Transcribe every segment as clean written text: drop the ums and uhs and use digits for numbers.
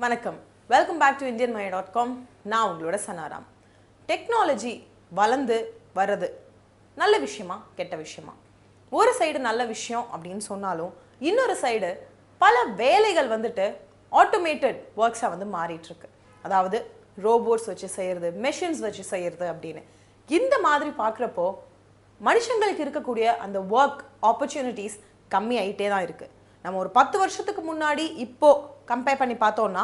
வணக்கம். Welcome back to indianmoney.com. நான் உங்களோட சனாராம். டெக்னாலஜி வளர்ந்து வரது நல்ல விஷயமா கெட்ட விஷயமா? ஒரு சைடு நல்ல விஷயம் அப்படின்னு சொன்னாலும் இன்னொரு சைடு பல வேலைகள் வந்துட்டு ஆட்டோமேட்டட் ஒர்க்ஸாக வந்து மாறிட்டு இருக்கு. அதாவது ரோபோட்ஸ் வச்சு செய்யறது, மெஷின்ஸ் வச்சு செய்யறது அப்படின்னு. இந்த மாதிரி பார்க்குறப்போ மனுஷங்களுக்கு இருக்கக்கூடிய அந்த ஒர்க் ஆப்பர்ச்சுனிட்டிஸ் கம்மி ஆகிட்டே தான் இருக்கு. நம்ம ஒரு 10 வருஷத்துக்கு முன்னாடி இப்போ கம்பேர் பண்ணி பார்த்தோம்னா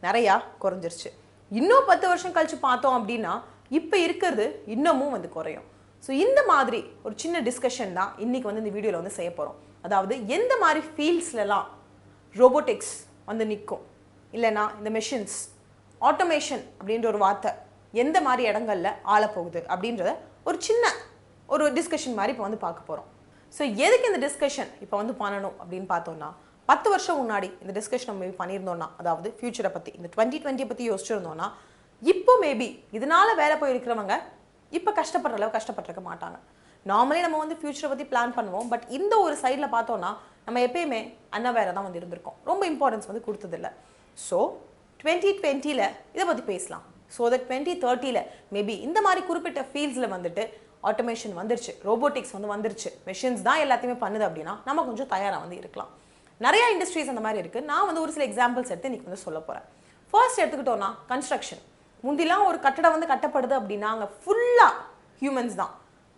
நிறையா குறைஞ்சிருச்சு. இன்னும் 10 வருஷம் கழிச்சு பார்த்தோம் அப்படின்னா இப்போ இருக்கிறது இன்னமும் வந்து குறையும். ஸோ இந்த மாதிரி ஒரு சின்ன டிஸ்கஷன் தான் இன்னைக்கு வந்து இந்த வீடியோவில் வந்து செய்ய போகிறோம். அதாவது எந்த மாதிரி ஃபீல்ட்ஸ்லாம் ரோபோட்டிக்ஸ் வந்து நிற்கும், இல்லைனா இந்த மெஷின்ஸ் ஆட்டோமேஷன் அப்படின்ற ஒரு வார்த்தை எந்த மாதிரி இடங்கள்ல ஆளப்போகுது அப்படின்றத ஒரு சின்ன ஒரு டிஸ்கஷன் மாதிரி இப்போ வந்து பார்க்க போகிறோம். ஸோ எதுக்கு இந்த டிஸ்கஷன் இப்போ வந்து பண்ணணும் அப்படின்னு பார்த்தோம்னா, 10 வருஷம் முன்னாடி இந்த டிஸ்கஷன் நம்ம பண்ணியிருந்தோம்னா, அதாவது ஃபியூச்சரை பற்றி இந்த 2020 பற்றி யோசிச்சிருந்தோம்னா, இப்போ மேபி இதனால வேலை போயிருக்கிறவங்க இப்போ கஷ்டப்படுற அளவு கஷ்டப்பட்டிருக்க மாட்டாங்க. நார்மலி நம்ம வந்து ஃபியூச்சரை பற்றி பிளான் பண்ணுவோம். பட் இந்த ஒரு சைடில் பார்த்தோம்னா நம்ம எப்பயுமே அன்னவேரை தான் வந்து இருந்திருக்கோம். ரொம்ப இம்பார்ட்டன்ஸ் வந்து கொடுத்ததில்லை. ஸோ 2020 இதை பற்றி பேசலாம். ஸோ தட் 2030 மேபி இந்த மாதிரி குறிப்பிட்ட ஃபீல்ட்ஸில் வந்துட்டு ஆட்டோமேஷன் வந்துருச்சு, ரோபோட்டிக்ஸ் வந்து வந்துருச்சு, மெஷின்ஸ் தான் எல்லாத்தையுமே பண்ணுது அப்படின்னா நம்ம கொஞ்சம் தயாராக வந்து இருக்கலாம். நிறைய இண்டஸ்ட்ரீஸ் அந்த மாதிரி இருக்குது. நான் வந்து ஒரு சில எக்ஸாம்பிள்ஸ் எடுத்து இன்னைக்கு வந்து சொல்ல போகிறேன். ஃபர்ஸ்ட் எடுத்துக்கிட்டோம்னா கன்ஸ்ட்ரக்ஷன். முந்திலாம் ஒரு கட்டடம் வந்து கட்டப்படுது அப்படின்னா அங்கே ஃபுல்லாக ஹியூமன்ஸ் தான்.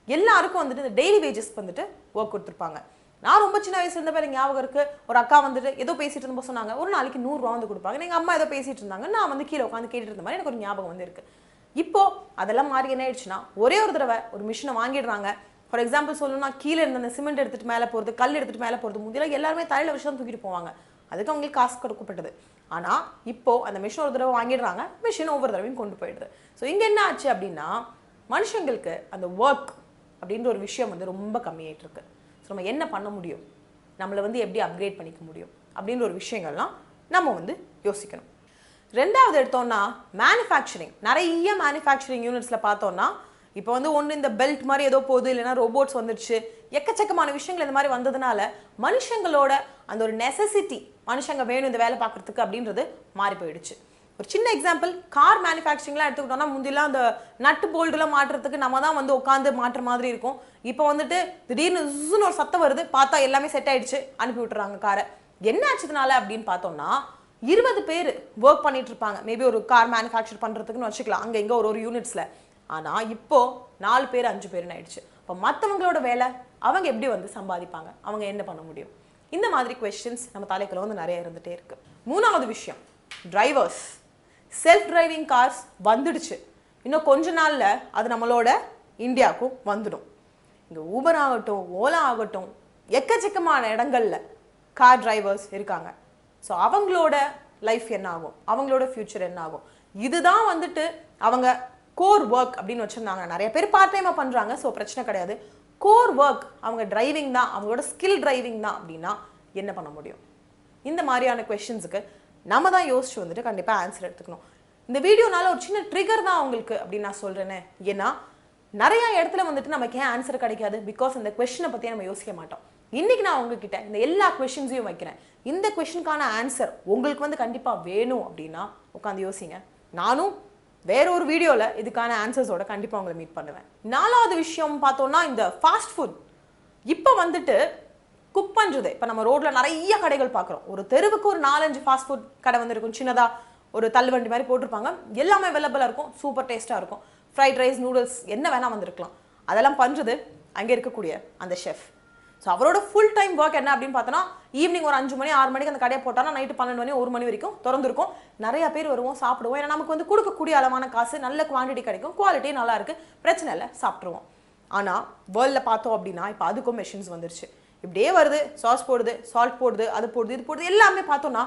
எல்லாருக்கும் வந்துட்டு இந்த டெய்லி வேஜஸ் வந்துட்டு ஒர்க் கொடுத்துருப்பாங்க. நான் ரொம்ப சின்ன வயசுல இருந்த பேர் ஞாபகம் இருக்கு. ஒரு அக்கா வந்துட்டு ஏதோ பேசிட்டு இருந்தப்போ சொன்னாங்க, ஒரு நாளைக்கு 100 ரூபா வந்து கொடுப்பாங்க. எங்கள் அம்மா ஏதோ பேசிட்டு இருந்தாங்க, நான் வந்து கீழே உட்காந்து கேட்டுட்டு இருந்த மாதிரி எனக்கு ஒரு ஞாபகம் வந்து இருக்கு. இப்போ அதெல்லாம் மாறி என்ன ஆயிடுச்சுன்னா, ஒரே ஒரு தடவை ஒரு மிஷினை வாங்கிடுறாங்க. ஃபார் எக்ஸாம்பிள் சொல்லணும்னா, கீழே இருந்த அந்த சிமெண்ட் எடுத்துட்டு மேலே போகிறது, கல் எடுத்துட்டு மேலே போகிறது, முந்திலாம் எல்லாருமே தலையில வச்சு தான் தூக்கிட்டு போவாங்க. அதுக்கு அவங்களுக்கு காசு கொடுக்கப்பட்டது. ஆனால் இப்போ அந்த மிஷின் ஒரு தடவை வாங்கிடுறாங்க, மிஷின் ஒவ்வொரு தடவையும் கொண்டு போயிடுது. ஸோ இங்கே என்ன ஆச்சு அப்படின்னா, மனுஷங்களுக்கு அந்த ஒர்க் அப்படின்ற ஒரு விஷயம் வந்து ரொம்ப கம்மியாயிட்டு இருக்கு. ஸோ நம்ம என்ன பண்ண முடியும், நம்மளை வந்து எப்படி அப்கிரேட் பண்ணிக்க முடியும் அப்படின்ற ஒரு விஷயங்கள்லாம் நம்ம வந்து யோசிக்கணும். ரெண்டாவது எடுத்தோம்னா மேனுஃபேக்சரிங். நிறைய மேனுஃபேக்சரிங் யூனிட்ஸில் பார்த்தோம்னா இப்போ வந்து ஒன்று இந்த பெல்ட் மாதிரி ஏதோ போகுது, இல்லைனா ரோபோட்ஸ் வந்துடுச்சு, எக்கச்சக்கமான விஷயங்கள் இந்த மாதிரி வந்ததுனால மனுஷங்களோட அந்த ஒரு நெசசிட்டி, மனுஷங்க வேணும் இந்த வேலை பார்க்குறதுக்கு அப்படின்றது மாறி போயிடுச்சு. ஒரு சின்ன எக்ஸாம்பிள், கார் மேனுஃபேக்சரிங்லாம் எடுத்துக்கிட்டோம்னா முந்திலாம் அந்த நட்டு போல்டுலாம் மாட்டுறதுக்கு நம்ம தான் வந்து உட்காந்து மாட்டுற மாதிரி இருக்கும். இப்போ வந்துட்டு திடீர்னு ஜுன்னு ஒரு சத்தம் வருது, பார்த்தா எல்லாமே செட் ஆயிடுச்சு, அனுப்பி விட்டுறாங்க காரை. என்ன ஆச்சுதுனால அப்படின்னு பார்த்தோம்னா, 20 பேர் ஒர்க் பண்ணிட்டு இருப்பாங்க மேபி ஒரு கார் மேனுஃபேக்சர் பண்ணுறதுக்குன்னு வச்சுக்கலாம், அங்கே இங்கே ஒரு யூனிட்ஸில். ஆனால் இப்போ 4 பேர் 5 பேர்னு ஆயிடுச்சு. இப்போ மற்றவங்களோட வேலை அவங்க எப்படி வந்து சம்பாதிப்பாங்க, அவங்க என்ன பண்ண முடியும்? இந்த மாதிரி கொஸ்டின்ஸ் நம்ம தலைக்குள்ள வந்து நிறைய இருந்துகிட்டே இருக்கு. மூணாவது விஷயம், டிரைவர்ஸ். செல்ஃப் டிரைவிங் கார்ஸ் வந்துடுச்சு. இன்னும் கொஞ்ச நாளில் அது நம்மளோட இந்தியாவுக்கும் வந்துடும். இங்கே ஊபர் ஆகட்டும், ஓலா ஆகட்டும், எக்கச்சக்கமான இடங்கள்ல கார் டிரைவர்ஸ் இருக்காங்க. ஸோ அவங்களோட லைஃப் என்ன ஆகும், அவங்களோட ஃபியூச்சர் என்ன ஆகும்? இதுதான் வந்துட்டு அவங்க கோர் ஒர்க் அப்படின்னு வச்சுருந்தாங்க. நிறைய பேர் பார்ட் டைமாக பண்ணுறாங்க, ஸோ பிரச்சனை கிடையாது. கோர் ஒர்க் அவங்க டிரைவிங் தான், அவங்களோட ஸ்கில் டிரைவிங் தான் அப்படின்னா என்ன பண்ண முடியும்? இந்த மாதிரியான கொஸ்டின்ஸுக்கு நம்ம தான் யோசிச்சு வந்துட்டு கண்டிப்பாக ஆன்சர் எடுத்துக்கணும். இந்த வீடியோனால ஒரு சின்ன ட்ரிகர் தான் உங்களுக்கு அப்படின்னு நான் சொல்கிறேனே. ஏன்னா நிறைய இடத்துல வந்துட்டு நமக்கு ஏன் ஆன்சர் கிடைக்காது, பிகாஸ் இந்த கொஸ்டினை பற்றி நம்ம யோசிக்க மாட்டோம். இன்னைக்கு நான் உங்ககிட்ட இந்த எல்லா கொஸ்டின்ஸையும் வைக்கிறேன். இந்த கொஸ்டினுக்கான ஆன்சர் உங்களுக்கு வந்து கண்டிப்பாக வேணும் அப்படின்னா உட்காந்து யோசிங்க. நானும் வேற ஒரு வீடியோவில் இதுக்கான ஆன்சர்ஸோட கண்டிப்பாக உங்களை மீட் பண்ணுவேன். 4வது விஷயம் பார்த்தோம்னா இந்த ஃபாஸ்ட் ஃபுட். இப்போ வந்துட்டு குக் பண்ணுறது, இப்போ நம்ம ரோட்டில் நிறைய கடைகள் பார்க்குறோம். ஒரு தெருவுக்கு ஒரு 4-5 ஃபாஸ்ட் ஃபுட் கடை வந்துருக்கும். சின்னதாக ஒரு தள்ளுவண்டி மாதிரி போட்டிருப்பாங்க, எல்லாமே அவைலபிளாக இருக்கும், சூப்பர் டேஸ்ட்டாக இருக்கும். ஃப்ரைட் ரைஸ், நூடுல்ஸ் என்ன வேணால் வந்திருக்கலாம். அதெல்லாம் பண்ணுறது அங்கே இருக்கக்கூடிய அந்த ஷெஃப். ஸோ அவரோட ஃபுல் டைம் ஒர்க் என்ன அப்படின்னு பார்த்தோன்னா, ஈவினிங் ஒரு 5 மணி 6 மணிக்கு அந்த கடையை போட்டால் நைட்டு 12 மணி 1 மணி வரைக்கும் திறந்துருக்கும். நிறைய பேர் வருவோம், சாப்பிடுவோம். ஏன்னா நமக்கு வந்து கொடுக்கக்கூடிய அளவான காசு, நல்ல குவான்டிட்டி கிடைக்கும், குவாலிட்டி நல்லா இருக்குது, பிரச்சனை இல்லை, சாப்பிட்ருவோம். ஆனால் வேர்ல்டில் பார்த்தோம் அப்படின்னா இப்போ அதுக்கும் மெஷின்ஸ் வந்துருச்சு. இப்படியே வருது, சாஸ் போடுது, சால்ட் போடுது, அது போடுது, இது போடுது, எல்லாமே பார்த்தோன்னா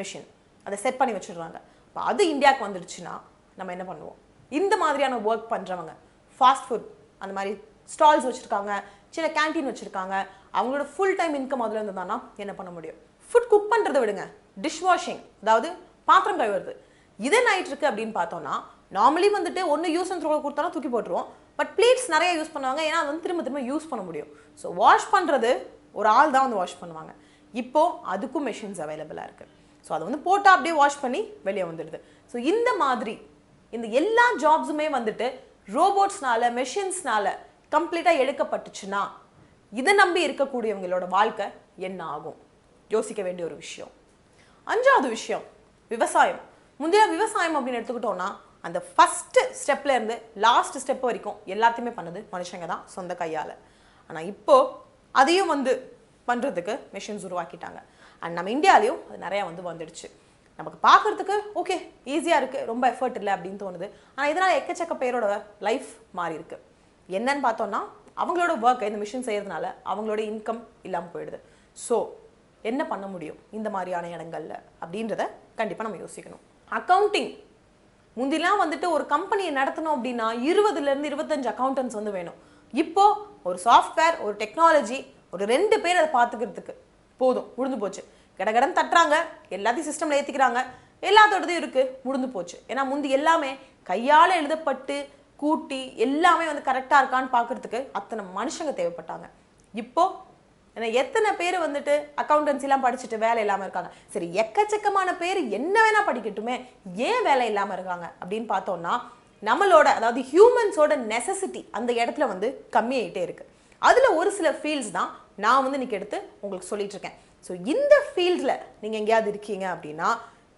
மெஷின் அதை செட் பண்ணி வச்சுடுறாங்க. இப்போ அது இந்தியாவுக்கு வந்துடுச்சுன்னா நம்ம என்ன பண்ணுவோம்? இந்த மாதிரியான ஒர்க் பண்ணுறவங்க, ஃபாஸ்ட் ஃபுட் அந்த மாதிரி ஸ்டால்ஸ் வச்சுருக்காங்க, சின்ன கேன்டீன் வச்சுருக்காங்க, அவங்களோட ஃபுல் டைம் இன்கம் அதில் இருந்ததுன்னா என்ன பண்ண முடியும்? ஃபுட் குக் பண்ணுறதை விடுங்க, டிஷ் வாஷிங், அதாவது பாத்திரம் கழுவுறது, இது என்ன ஆகிட்டு இருக்கு அப்படின்னு பார்த்தோன்னா, நார்மலி வந்துட்டு ஒன்று யூஸ் அண்ட் த்ரோ கொடுத்தாலும் தூக்கி போட்டுருவோம். பட் பிளேட்ஸ் நிறைய யூஸ் பண்ணுவாங்க, ஏன்னா அது வந்து திரும்ப திரும்ப யூஸ் பண்ண முடியும். ஸோ வாஷ் பண்ணுறது ஒரு ஆள் தான் வந்து வாஷ் பண்ணுவாங்க. இப்போது அதுக்கும் மெஷின்ஸ் அவைலபிளாக இருக்குது. ஸோ அதை வந்து போட்டால் அப்படியே வாஷ் பண்ணி வெளியே வந்துடுது. ஸோ இந்த மாதிரி இந்த எல்லா ஜாப்ஸுமே வந்துட்டு ரோபோட்ஸ்னால மெஷின்ஸ்னால கம்ப்ளீட்டாக எடுக்கப்பட்டுச்சுன்னா இதை நம்பி இருக்கக்கூடியவங்களோட வாழ்க்கை என்ன ஆகும்? யோசிக்க வேண்டிய ஒரு விஷயம். 5வது விஷயம் விவசாயம். முந்தைய விவசாயம் அப்படின்னு எடுத்துக்கிட்டோம்னா அந்த ஃபர்ஸ்ட் ஸ்டெப்ல இருந்து லாஸ்ட் ஸ்டெப் வரைக்கும் எல்லாத்தையுமே பண்ணது மனுஷங்க தான் சொந்த கையால். ஆனால் இப்போ அதையும் வந்து பண்ணுறதுக்கு மெஷின்ஸ் உருவாக்கிட்டாங்க. அண்ட் நம்ம இந்தியாலையும் அது நிறையா வந்து வந்துடுச்சு. நமக்கு பார்க்குறதுக்கு ஓகே ஈஸியாக இருக்குது, ரொம்ப எஃபர்ட் இல்லை அப்படின்னு தோணுது. ஆனால் இதனால் எக்கச்சக்க பேரோட லைஃப் மாறி இருக்கு. என்னன்னு பார்த்தோம்னா அவங்களோட ஒர்க் இந்த மிஷின் செய்யறதுனால அவங்களோட இன்கம் இல்லாமல் போயிடுது. ஸோ என்ன பண்ண முடியும் இந்த மாதிரியான இடங்கள்ல அப்படின்றத கண்டிப்பாக நம்ம யோசிக்கணும். அக்கௌண்டிங். முந்திலாம் வந்துட்டு ஒரு கம்பெனியை நடத்தணும் அப்படின்னா 20லேருந்து 25 அக்கௌண்டன்ஸ் வந்து வேணும். இப்போ ஒரு சாஃப்ட்வேர், ஒரு டெக்னாலஜி, ஒரு 2 பேர் அதை பார்த்துக்கிறதுக்கு போதும், முடிஞ்சு போச்சு. கடகடன் தட்டுறாங்க, எல்லாத்தையும் சிஸ்டம்ல ஏற்றிக்கிறாங்க, எல்லாத்தோடதையும் இருக்கு, முடிஞ்சு போச்சு. ஏன்னா முந்தி எல்லாமே கையால் எழுதப்பட்டு கூட்டி எல்லாமே வந்து கரெக்டாக இருக்கான்னு பார்க்கறதுக்கு அத்தனை மனுஷங்க தேவைப்பட்டாங்க. இப்போ எத்தனை பேர் வந்துட்டு அக்கௌண்டன்சிலாம் படிச்சுட்டு வேலை இல்லாமல் இருக்காங்க? சரி, எக்கச்சக்கமான பேர் என்ன வேணா படிக்கட்டுமே, ஏன் வேலை இல்லாமல் இருக்காங்க அப்படின்னு பார்த்தோம்னா நம்மளோட அதாவது ஹியூமன்ஸோட நெசசிட்டி அந்த இடத்துல வந்து கம்மியாயிட்டே இருக்கு. அதில் ஒரு சில ஃபீல்ட்ஸ் தான் நான் வந்து இன்னைக்கு எடுத்து உங்களுக்கு சொல்லிட்டு இருக்கேன். ஸோ இந்த ஃபீல்டில் நீங்கள் எங்கேயாவது இருக்கீங்க அப்படின்னா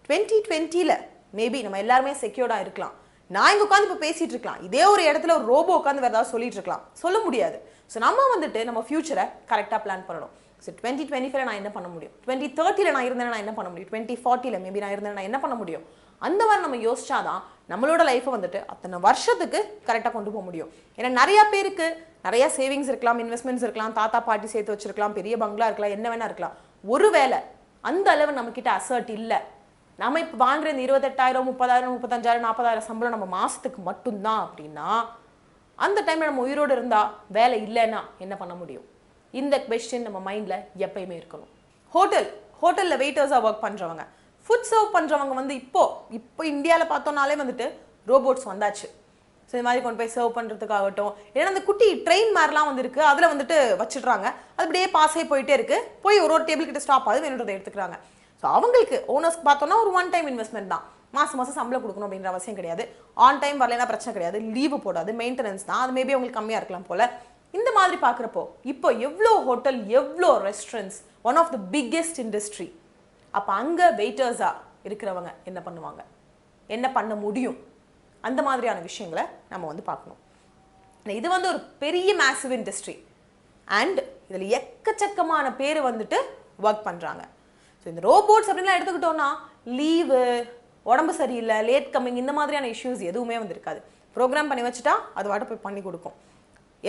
2020ல் மேபி நம்ம எல்லாருமே செக்யூர்டாக இருக்கலாம். நான் இங்கே உட்காந்து இப்போ பேசிட்டு இருக்கலாம், இதே ஒரு இடத்துல ஒரு ரோபோ உட்காந்து வேறு ஏதாவது சொல்லிட்டு இருக்கலாம், சொல்ல முடியாது. ஸோ நம்ம வந்துட்டு நம்ம ஃபியூச்சரை கரெக்டாக பிளான் பண்ணணும். ஸோ 2025 நான் என்ன பண்ண முடியும், 2030 நான் இருந்தேன்னா நான் என்ன பண்ண முடியும், 2040 மேபி நான் இருந்தேன்னா நான் என்ன பண்ண முடியும், அந்த மாதிரி நம்ம யோசிச்சாதான் நம்மளோட லைஃப்பை வந்துட்டு அத்தனை வருஷத்துக்கு கரெக்டாக கொண்டு போக முடியும். ஏன்னா நிறைய பேருக்கு நிறைய சேவிங்ஸ் இருக்கலாம், இன்வெஸ்ட்மெண்ட்ஸ் இருக்கலாம், தாத்தா பாட்டி சேர்த்து வச்சிருக்கலாம், பெரிய பங்களா இருக்கலாம், என்ன வேணா இருக்கலாம். ஒருவேளை அந்த அளவு நம்ம கிட்ட அசர்ட் இல்லை, நம்ம இப்போ வாங்குற இந்த 28,000 30,000 35,000 40,000 சம்பளம் நம்ம மாசத்துக்கு மட்டும்தான் அப்படின்னா அந்த டைம்ல நம்ம உயிரோடு இருந்தா வேலை இல்லைன்னா என்ன பண்ண முடியும்? இந்த கொஸ்டின் நம்ம மைண்ட்ல எப்பயுமே இருக்கணும். ஹோட்டல்ல வெயிட்டர்ஸா ஒர்க் பண்றவங்க, ஃபுட் சர்வ் பண்றவங்க வந்து இப்போ இந்தியாவில் பார்த்தோம்னாலே வந்துட்டு ரோபோட்ஸ் வந்தாச்சு. ஸோ இந்த மாதிரி கொண்டு போய் சர்வ் பண்ணுறதுக்காகட்டும், ஏன்னா அந்த குட்டி ட்ரெயின் மாதிரிலாம் வந்து இருக்கு, அதில் வந்துட்டு வச்சுடுறாங்க, அது அப்படியே பாஸ் ஆகி போயிட்டே இருக்கு, போய் ஒரு டேபிள் கிட்ட ஸ்டாப் ஆகுது, வேணுன்றதை எடுத்துக்கிறாங்க. ஸோ அவங்களுக்கு ஓனர்ஸ்க்கு பார்த்தோம்னா ஒரு ஒன் டைம் இன்வெஸ்ட்மெண்ட் தான், மாதம் சம்பளம் கொடுக்கணும் அப்படின்ற அவசியம் கிடையாது, ஆன் டைம் வரலைன்னா பிரச்சனை கிடையாது, லீவு போடாது, மெயின்டெனன்ஸ் தான், அது மேபி அவங்களுக்கு கம்மியாக இருக்கலாம் போல. இந்த மாதிரி பார்க்குறப்போ இப்போ எவ்வளோ ஹோட்டல், எவ்வளோ restaurants, one of the biggest industry. அப்போ அங்கே வெயிட்டர்ஸாக இருக்கிறவங்க என்ன பண்ணுவாங்க, என்ன பண்ண முடியும், அந்த மாதிரியான விஷயங்களை நம்ம வந்து பார்க்கணும். இது வந்து ஒரு பெரிய மேசிவ் இண்டஸ்ட்ரி அண்ட் இதில் எக்கச்சக்கமான பேர் வந்துட்டு ஒர்க் பண்ணுறாங்க. ஸோ இந்த ரோபோட்ஸ் அப்படின்லாம் எடுத்துக்கிட்டோம்னா லீவு, உடம்பு சரியில்லை, லேட் கம்மிங், இந்த மாதிரியான இஷ்யூஸ் எதுவுமே வந்து இருக்காது. ப்ரோக்ராம் பண்ணி வச்சுட்டா அது வாட்ட போய் பண்ணி கொடுக்கும்.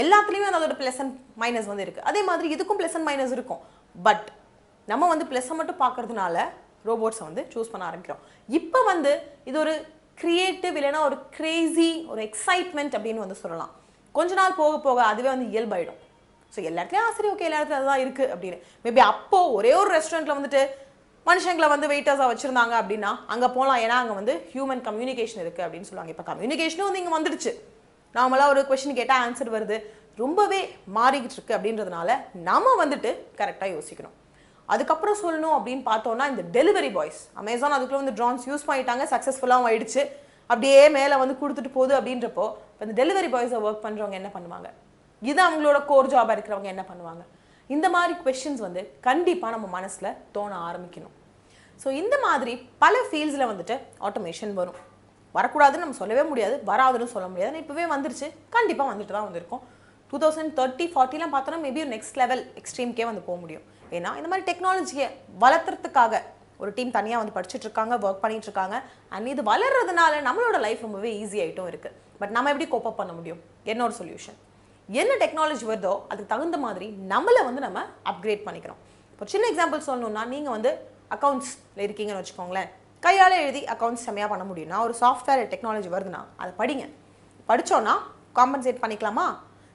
எல்லாத்துலேயுமே அதோட ப்ளஸ் அண்ட் மைனஸ் வந்து இருக்குது. அதே மாதிரி இதுக்கும் ப்ளஸ் அண்ட் மைனஸ் இருக்கும். பட் நம்ம வந்து ப்ளஸ்ஸை மட்டும் பார்க்கறதுனால ரோபோட்ஸை வந்து சூஸ் பண்ண ஆரம்பிக்கிறோம். இப்போ வந்து இது ஒரு கிரியேட்டிவ் இல்லைன்னா ஒரு கிரேசி, ஒரு எக்ஸைட்மெண்ட் அப்படின்னு வந்து சொல்லலாம். கொஞ்ச நாள் போக போக அதுவே வந்து இயல்பாயிடும். ஸோ எல்லா இடத்துலையும் சரி ஓகே எல்லா இடத்துல அதுதான் இருக்குது அப்படின்னு. மேபி அப்போது ஒரே ஒரு ரெஸ்டாரண்ட்டில் வந்துட்டு மனுஷங்களை வந்து வெயிட்டர்ஸாக வச்சுருந்தாங்க அப்படின்னா அங்கே போகலாம், ஏன்னா அங்கே வந்து ஹியூமன் கம்யூனிகேஷன் இருக்குது அப்படின்னு சொல்லுவாங்க. இப்போ கம்யூனிகேஷனும் வந்து இங்கே வந்துடுச்சு, நார்மலாக ஒரு கொஸ்டின் கேட்டால் ஆன்சர் வருது, ரொம்பவே மாறிக்கிட்டு இருக்கு. அப்படின்றதுனால நம்ம வந்துட்டு கரெக்டாக யோசிக்கணும். அதுக்கப்புறம் சொல்லணும் அப்படின்னு பார்த்தோம்னா இந்த டெலிவரி பாய்ஸ், அமேசான் அதுக்குள்ள வந்து ட்ரோன்ஸ் யூஸ் பண்ணிட்டாங்க, சக்ஸஸ்ஃபுல்லாகவும் ஆயிடுச்சு, அப்படியே மேலே வந்து கொடுத்துட்டு போகுது. அப்படின்றப்போ இப்போ இந்த டெலிவரி பாய்ஸை ஒர்க் பண்ணுறவங்க என்ன பண்ணுவாங்க, இது அவங்களோட கோர் ஜாபாக இருக்கிறவங்க என்ன பண்ணுவாங்க, இந்த மாதிரி கொஸ்டின்ஸ் வந்து கண்டிப்பாக நம்ம மனசில் தோண ஆரம்பிக்கணும். ஸோ இந்த மாதிரி பல ஃபீல்ட்ஸில் வந்துட்டு ஆட்டோமேஷன் வரும். வரக்கூடாதுன்னு நம்ம சொல்லவே முடியாது, வராதுன்னு சொல்ல முடியாது, இப்போவே வந்துருச்சு, கண்டிப்பாக வந்துட்டு தான் வந்திருக்கும். 2030 40 பார்த்தோன்னா மேபி நெக்ஸ்ட் லெவல் எக்ஸ்ட்ரீம்கே வந்து போக முடியும். ஏன்னா இந்த மாதிரி டெக்னாலஜியை வளர்த்துறதுக்காக ஒரு டீம் தனியாக வந்து படிச்சுட்டு இருக்காங்க, ஒர்க் பண்ணிட்டு இருக்காங்க. அண்ட் இது வளர்றதுனால நம்மளோட லைஃப் ரொம்பவே ஈஸி ஆகிட்டும் இருக்குது. பட் நம்ம எப்படி கோப் அப் பண்ண முடியும்? என்னோட சொல்யூஷன், என்ன டெக்னாலஜி வருதோ அதுக்கு தகுந்த மாதிரி நம்மளை வந்து நம்ம அப்கிரேட் பண்ணிக்கிறோம். இப்போ சின்ன எக்ஸாம்பிள் சொல்லணும்னா, நீங்கள் வந்து அக்கௌண்ட்ஸில் இருக்கீங்கன்னு வச்சுக்கோங்களேன், கையால் எழுதி அக்கௌண்ட்ஸ் செம்மையாக பண்ண முடியும்னா ஒரு சாஃப்ட்வேர் டெக்னாலஜி வருதுன்னா அதை படிங்க. படித்தோன்னா காம்பன்சேட் பண்ணிக்கலாமா?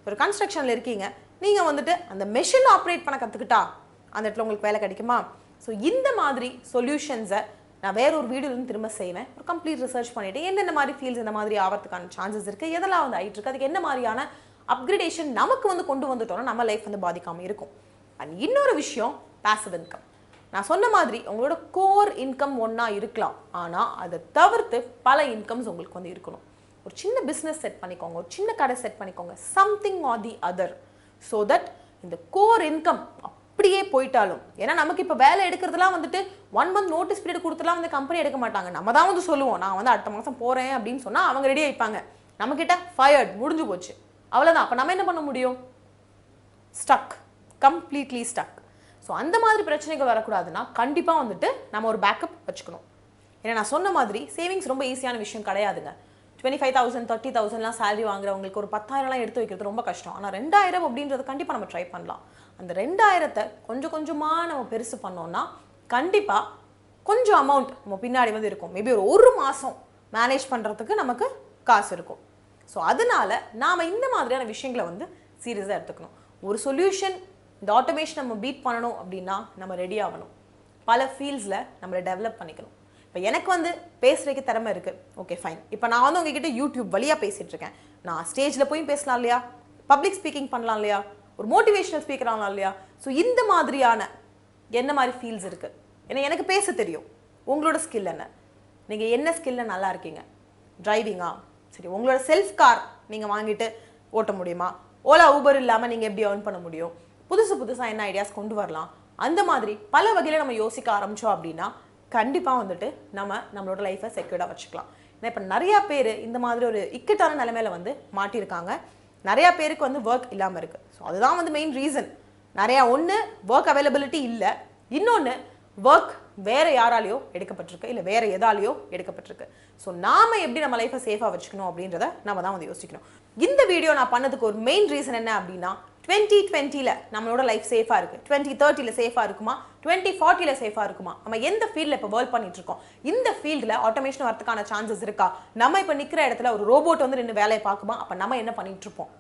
ஒரு கன்ஸ்ட்ரக்ஷனில் இருக்கீங்க, நீங்கள் வந்துட்டு அந்த மெஷின் ஆப்ரேட் பண்ண கற்றுக்கிட்டா அந்த இடத்துல உங்களுக்கு வேலை கிடைக்குமா? ஸோ இந்த மாதிரி சொல்யூஷன்ஸை நான் வேற ஒரு வீடியோலேருந்து திரும்ப செய்வேன். ஒரு கம்ப்ளீட் ரிசர்ச் பண்ணிவிட்டு என்னென்ன மாதிரி ஃபீல்ட்ஸ் இந்த மாதிரி ஆகிறதுக்கான சான்சஸ் இருக்குது, எதெல்லாம் வந்து ஆகிட்டு இருக்குது, அதுக்கு என்ன மாதிரியான அப்கிரேடேஷன் நமக்கு வந்து கொண்டு வந்துட்டோம்னா நம்ம லைஃப் வந்து பாதிக்காமல் இருக்கும். அண்ட் இன்னொரு விஷயம், பாசிவ் இன்கம். நான் சொன்ன மாதிரி உங்களோட கோர் இன்கம் ஒன்றா இருக்கலாம், ஆனால் அதை தவிர்த்து பல இன்கம்ஸ் உங்களுக்கு வந்து இருக்கணும். ஒரு சின்ன பிஸ்னஸ் செட் பண்ணிக்கோங்க, ஒரு சின்ன கடை செட் பண்ணிக்கோங்க, something R the other, so that இந்த கோர் இன்கம் அப்படியே போயிட்டாலும், ஏன்னா நமக்கு இப்போ வேலை எடுக்கிறதுலாம் வந்துட்டு 1 month நோட்டீஸ் பீரியட் கொடுத்துலாம் வந்து கம்பெனி எடுக்க மாட்டாங்க. நம்ம தான் வந்து சொல்லுவோம் நான் வந்து அடுத்த மாதம் போகிறேன் அப்படின்னு சொன்னால் அவங்க ரெடி ஆயிப்பாங்க. நம்மக்கிட்ட ஃபயர்ட் முடிஞ்சு போச்சு, அவ்வளோதான். அப்போ நம்ம என்ன பண்ண முடியும்? Stuck, completely stuck. ஸோ அந்த மாதிரி பிரச்சனைகள் வரக்கூடாதுன்னா கண்டிப்பாக வந்துட்டு நம்ம ஒரு பேக்கப் வச்சுக்கணும். ஏன்னா நான் சொன்ன மாதிரி சேவிங்ஸ் ரொம்ப ஈஸியான விஷயம் கிடையாதுங்க. 25,000 30,000லாம் சேலரி வாங்குறவங்களுக்கு ஒரு 10,000லாம் எடுத்து வைக்கிறது ரொம்ப கஷ்டம். ஆனால் 2,000 அப்படின்றது கண்டிப்பாக நம்ம ட்ரை பண்ணலாம். அந்த 2,000த்தை கொஞ்சம் கொஞ்சமாக நம்ம பெருசு பண்ணோம்னா கண்டிப்பாக கொஞ்சம் அமௌண்ட் நம்ம பின்னாடி வந்து இருக்கும். மேபி ஒரு மாதம் மேனேஜ் பண்ணுறதுக்கு நமக்கு காசு இருக்கும். ஸோ அதனால நாம் இந்த மாதிரியான விஷயங்களை வந்து சீரியஸாக எடுத்துக்கணும். ஒரு சொல்யூஷன், இந்த ஆட்டோமேஷன் நம்ம பீட் பண்ணணும் அப்படின்னா நம்ம ரெடி ஆகணும். பல ஃபீல்ட்ஸில் நம்மளை டெவலப் பண்ணிக்கணும். இப்போ எனக்கு வந்து பேசுகிறதுக்கு திறமை இருக்குது, ஓகே ஃபைன். இப்போ நான் வந்து உங்ககிட்ட யூடியூப் வழியாக பேசிகிட்டு இருக்கேன். நான் ஸ்டேஜில் போய் பேசலாம் இல்லையா, பப்ளிக் ஸ்பீக்கிங் பண்ணலாம் இல்லையா, ஒரு மோட்டிவேஷனல் ஸ்பீக்கர் ஆகலாம் இல்லையா. ஸோ இந்த மாதிரியான என்ன மாதிரி ஃபீல்ட்ஸ் இருக்குது? ஏன்னா எனக்கு பேச தெரியும். உங்களோட ஸ்கில் என்ன? நீங்கள் என்ன ஸ்கில்லில் நல்லா இருக்கீங்க? டிரைவிங்கா? சரி, உங்களோட செல்ஃப் கார் நீங்கள் வாங்கிட்டு ஓட்ட முடியுமா? ஓலா ஊபர் இல்லாமல் நீங்கள் எப்படி ஏர்ன் பண்ண முடியும்? புதுசாக என்ன ஐடியாஸ் கொண்டு வரலாம்? அந்த மாதிரி பல வகையில் நம்ம யோசிக்க ஆரம்பித்தோம் அப்படின்னா கண்டிப்பாக வந்துட்டு நம்மளோட லைஃப்பை செக்யூர்டாக வச்சுக்கலாம். ஏன்னா இப்போ நிறையா பேர் இந்த மாதிரி ஒரு இக்கட்டான நிலைமையில வந்து மாட்டியிருக்காங்க. நிறையா பேருக்கு வந்து ஒர்க் இல்லாமல் இருக்குது. ஸோ அதுதான் வந்து மெயின் ரீசன். நிறையா ஒன்று ஒர்க் அவைலபிலிட்டி இல்லை, இன்னொன்று ஒர்க் வேறு யாராலையோ எடுக்கப்பட்டிருக்கு, இல்லை வேறு எதாலையோ எடுக்கப்பட்டிருக்கு. ஸோ நாம் எப்படி நம்ம லைஃப்பை சேஃபாக வச்சுக்கணும் அப்படின்றத நம்ம தான் வந்து யோசிக்கணும். இந்த வீடியோ நான் பண்ணதுக்கு ஒரு மெயின் ரீசன் என்ன அப்படின்னா 2020ல் நம்மளோட லைஃப் சேஃபாக இருக்குது, 2030ல் சேஃபாக இருக்குமா, 2040ல் சேஃபாக இருக்குமா, நம்ம எந்த ஃபீல்டில் இப்போ ஒர்க் பண்ணிட்டு இருக்கோம், இந்த ஃபீல்டில் ஆட்டோமேஷன் வரதுக்கான சான்சஸ் இருக்கா, நம்ம இப்போ நிற்கிற இடத்துல ஒரு ரோபோட் வந்து நின்று வேலையை பார்க்குமா, அப்போ நம்ம என்ன பண்ணிட்டு இருப்போம்?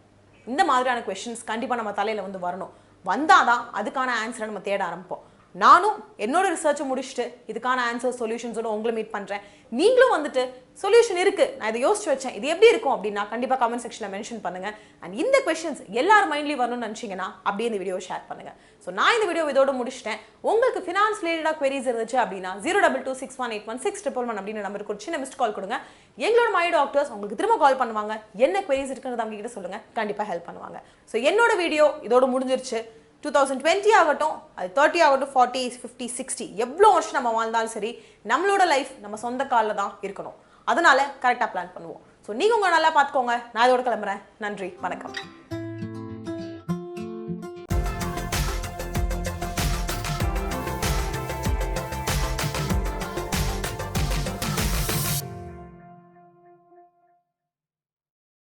இந்த மாதிரியான கொஸ்டின்ஸ் கண்டிப்பாக நம்ம தலையில் வந்து வரணும். வந்தால் தான் அதுக்கான ஆன்சரை நம்ம தேட ஆரம்பிப்போம். நானும் என்னோட ரிசர்ச்சை முடிச்சுட்டு இதுக்கான ஆன்சர் சொல்யூஷன்ஸோட உங்களை மீட் பண்ணுறேன். நீங்களும் வந்துட்டு சொல்யூஷன் இருக்குது, நான் இதை யோசிச்சு வச்சேன், இது எப்படி இருக்கும் அப்படின்னா கண்டிப்பாக கமெண்ட் செக்ஷனில் மென்ஷன் பண்ணுங்கள். அண்ட் இந்த கொஸ்டின்ஸ் எல்லாரும் மைண்ட்லேயும் வரணும்னு நினச்சிங்கன்னா அப்படியே இந்த வீடியோ ஷேர் பண்ணுங்கள். ஸோ நான் இந்த வீடியோ இதோட முடிச்சிட்டேன். உங்களுக்கு ஃபினான்ஸ் ரிலேட்டடாக queries இருந்துச்சு அப்படின்னா 02261816111 அப்படின்னு நம்பருக்கு ஒரு சின்ன மிஸ்ட் கால் கொடுங்க. எங்களோட மை டாக்டர்ஸ் உங்களுக்கு திரும்ப கால் பண்ணுவாங்க. என்ன queries இருக்குன்னு அவங்க கிட்ட சொல்லுங்கள், கண்டிப்பாக ஹெல்ப் பண்ணுவாங்க. ஸோ என்னோட வீடியோ இதோட முடிஞ்சிருச்சு. 2020 ஆகட்டும், அது 30 ஆகட்டும், 40 50 60 எவ்வளோ வருஷம் நம்ம வாழ்ந்தாலும் சரி, நம்மளோட லைஃப் நம்ம சொந்த காலில் தான் இருக்கணும். அதனால கரெக்டாக பிளான் பண்ணுவோம். ஸோ நீங்கள் உங்களை நல்லா பார்த்துக்கோங்க. நான் இதோட கிளம்புறேன். நன்றி, வணக்கம்.